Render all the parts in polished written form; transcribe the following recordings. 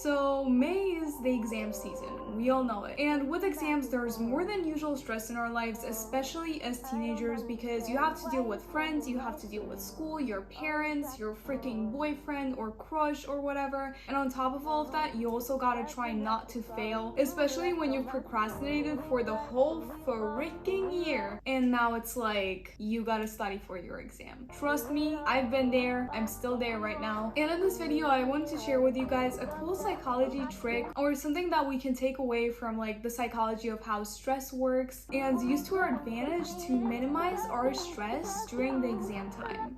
So May is the exam season, we all know it. And with exams, there's more than usual stress in our lives, especially as teenagers, because you have to deal with friends, you have to deal with school, your parents, your freaking boyfriend or crush or whatever. And on top of all of that, you also gotta try not to fail, especially when you've procrastinated for the whole freaking year. And now it's like, you gotta study for your exam. Trust me, I've been there, I'm still there right now. And in this video, I wanted to share with you guys a cool psychology trick or something that we can take away from like the psychology of how stress works and use to our advantage to minimize our stress during the exam time.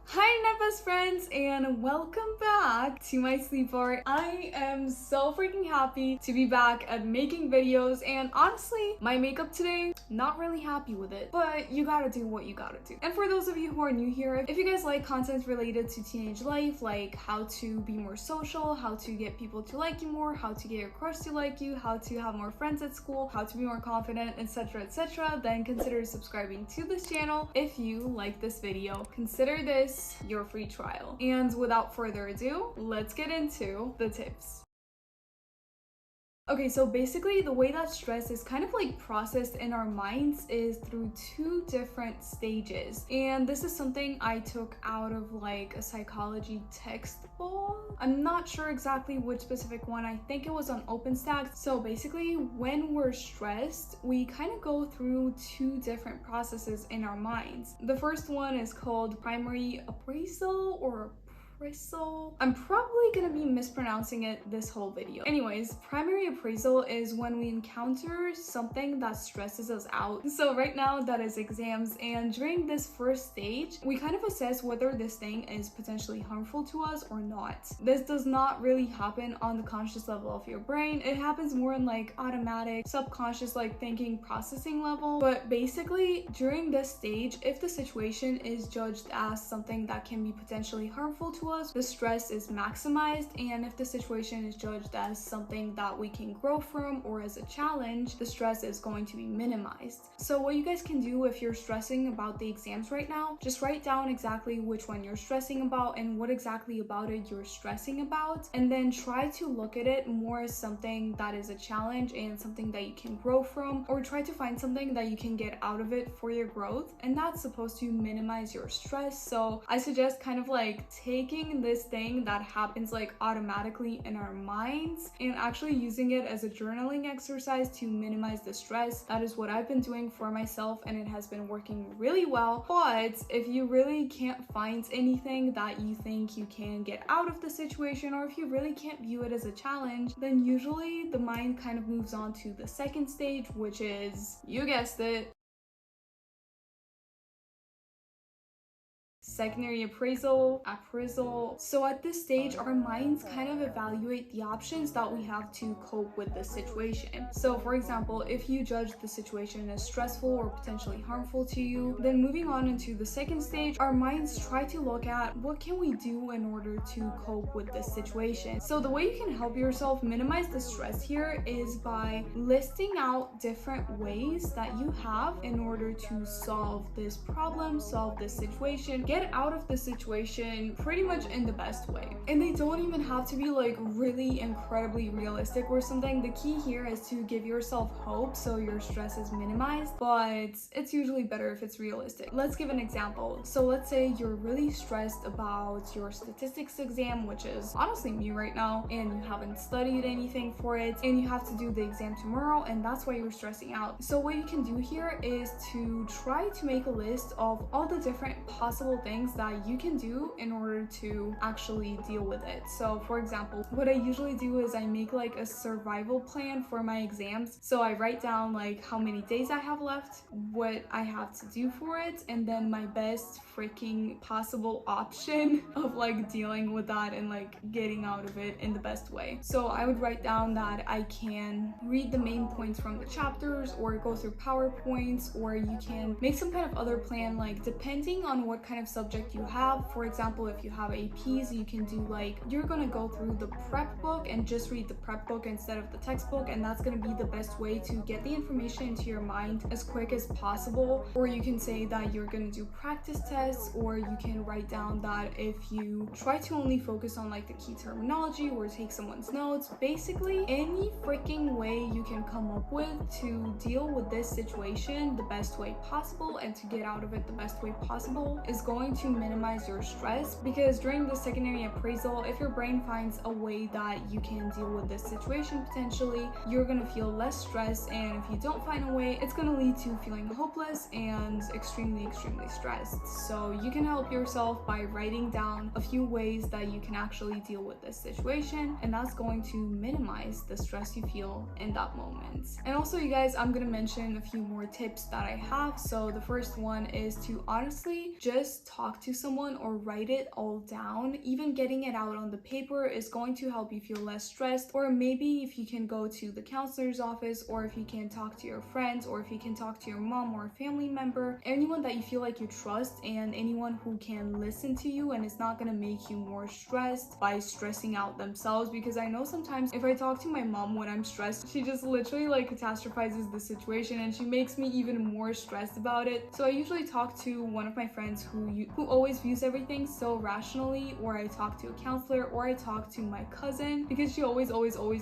Hi NetBest friends, and welcome back to my sleep art. I am so freaking happy to be back at making videos, and honestly, my makeup today, not really happy with it, but you gotta do what you gotta do. And for those of you who are new here, if you guys like content related to teenage life, like how to be more social, how to get people to like you more, how to get your crush to like you, how to have more friends at school, how to be more confident, etc., then consider subscribing to this channel. If you like this video, consider this your free trial. And without further ado, let's get into the tips. Okay, so basically the way that stress is kind of like processed in our minds is through two different stages. And this is something I took out of like a psychology textbook. I'm not sure exactly which specific one. I think it was on OpenStack. So basically when we're stressed, we kind of go through two different processes in our minds. The first one is called primary appraisal or appraisal. I'm probably gonna be mispronouncing it this whole video. Anyways, primary appraisal is when we encounter something that stresses us out. So right now that is exams, and during this first stage, we kind of assess whether this thing is potentially harmful to us or not. This does not really happen on the conscious level of your brain. It happens more in like automatic, subconscious, like thinking, processing level. But basically during this stage, if the situation is judged as something that can be potentially harmful to us, the stress is maximized, and if the situation is judged as something that we can grow from or as a challenge, the stress is going to be minimized. So what you guys can do if you're stressing about the exams right now, just write down exactly which one you're stressing about and what exactly about it you're stressing about, and then try to look at it more as something that is a challenge and something that you can grow from, or try to find something that you can get out of it for your growth, and that's supposed to minimize your stress. So I suggest kind of like taking this thing that happens like automatically in our minds and actually using it as a journaling exercise to minimize the stress. That is what I've been doing for myself, and it has been working really well. But if you really can't find anything that you think you can get out of the situation, or if you really can't view it as a challenge, then usually the mind kind of moves on to the second stage, which is, you guessed it, secondary appraisal. So at this stage, our minds kind of evaluate the options that we have to cope with the situation. So for example, if you judge the situation as stressful or potentially harmful to you, then moving on into the second stage, our minds try to look at what can we do in order to cope with this situation. So the way you can help yourself minimize the stress here is by listing out different ways that you have in order to solve this problem, solve this situation, get out of the situation pretty much in the best way. And they don't even have to be like really incredibly realistic or something. The key here is to give yourself hope so your stress is minimized, but it's usually better if it's realistic. Let's give an example. So let's say you're really stressed about your statistics exam, which is honestly me right now, and you haven't studied anything for it, and you have to do the exam tomorrow, and that's why you're stressing out. So what you can do here is to try to make a list of all the different possible things that you can do in order to actually deal with it. So for example, what I usually do is I make like a survival plan for my exams. So I write down like how many days I have left, what I have to do for it, and then my best freaking possible option of like dealing with that and like getting out of it in the best way. So I would write down that I can read the main points from the chapters, or go through PowerPoints, or you can make some kind of other plan, like depending on what kind of subject subject you have. For example, if you have APs, you can do like, you're gonna go through the prep book and just read the prep book instead of the textbook, and that's gonna be the best way to get the information into your mind as quick as possible. Or you can say that you're gonna do practice tests, or you can write down that if you try to only focus on like the key terminology or take someone's notes, basically any freaking way you can come up with to deal with this situation the best way possible and to get out of it the best way possible is going to minimize your stress. Because during the secondary appraisal, if your brain finds a way that you can deal with this situation potentially, you're gonna feel less stressed, and if you don't find a way, it's gonna lead to feeling hopeless and extremely stressed. So you can help yourself by writing down a few ways that you can actually deal with this situation, and that's going to minimize the stress you feel in that moment. And also, you guys, I'm gonna mention a few more tips that I have. So the first one is to honestly just talk to someone or write it all down. Even getting it out on the paper is going to help you feel less stressed. Or maybe if you can go to the counselor's office, or if you can talk to your friends, or if you can talk to your mom or a family member, anyone that you feel like you trust, and anyone who can listen to you and is not gonna make you more stressed by stressing out themselves. Because I know sometimes if I talk to my mom when I'm stressed, she just literally like catastrophizes the situation and she makes me even more stressed about it. So I usually talk to one of my friends who always views everything so rationally, or I talk to a counselor, or I talk to my cousin, because she always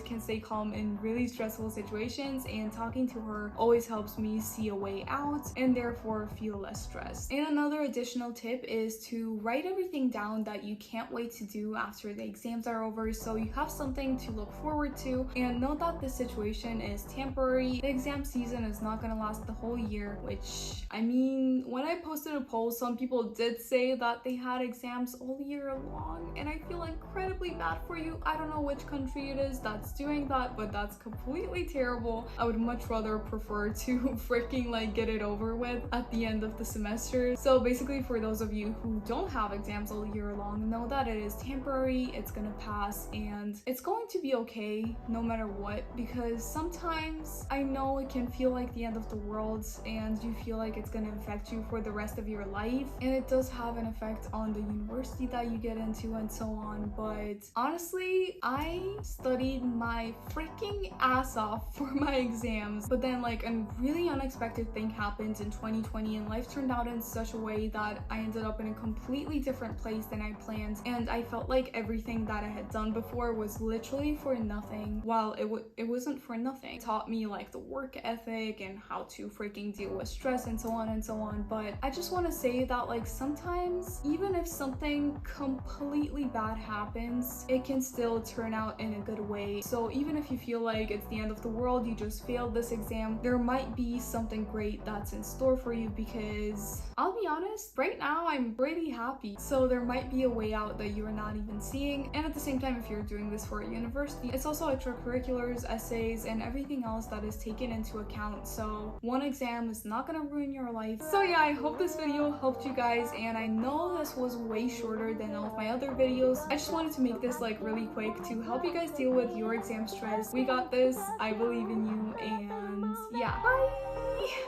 can stay calm in really stressful situations, and talking to her always helps me see a way out and therefore feel less stressed. And another additional tip is to write everything down that you can't wait to do after the exams are over, so you have something to look forward to, and know that this situation is temporary. The exam season is not gonna last the whole year, which, I mean, when I posted a poll, some people did say that they had exams all year long, and I feel incredibly bad for you. I don't know which country it is that's doing that, but that's completely terrible. I would much rather prefer to freaking like get it over with at the end of the semester. So basically, for those of you who don't have exams all year long, know that it is temporary, it's gonna pass, and it's going to be okay no matter what. Because sometimes I know it can feel like the end of the world, and you feel like it's gonna affect you for the rest of your life, and it does have an effect on the university that you get into and so on. But honestly, I studied my freaking ass off for my exams, but then like a really unexpected thing happened in 2020, and life turned out in such a way that I ended up in a completely different place than I planned, and I felt like everything that I had done before was literally for nothing. While it wasn't for nothing. It taught me like the work ethic and how to freaking deal with stress and so on and so on. But I just want to say that like sometimes, even if something completely bad happens, it can still turn out in a good way. So even if you feel like it's the end of the world, you just failed this exam, there might be something great that's in store for you. Because I'll be honest, right now I'm pretty happy. So there might be a way out that you're not even seeing. And at the same time, if you're doing this for a university, it's also extracurriculars, essays, and everything else that is taken into account. So one exam is not gonna ruin your life. So yeah, I hope this video helped you guys, and I know this was way shorter than all of my other videos. I just wanted to make this like really quick to help you guys deal with your exam stress. We got this. I believe in you, and yeah, bye!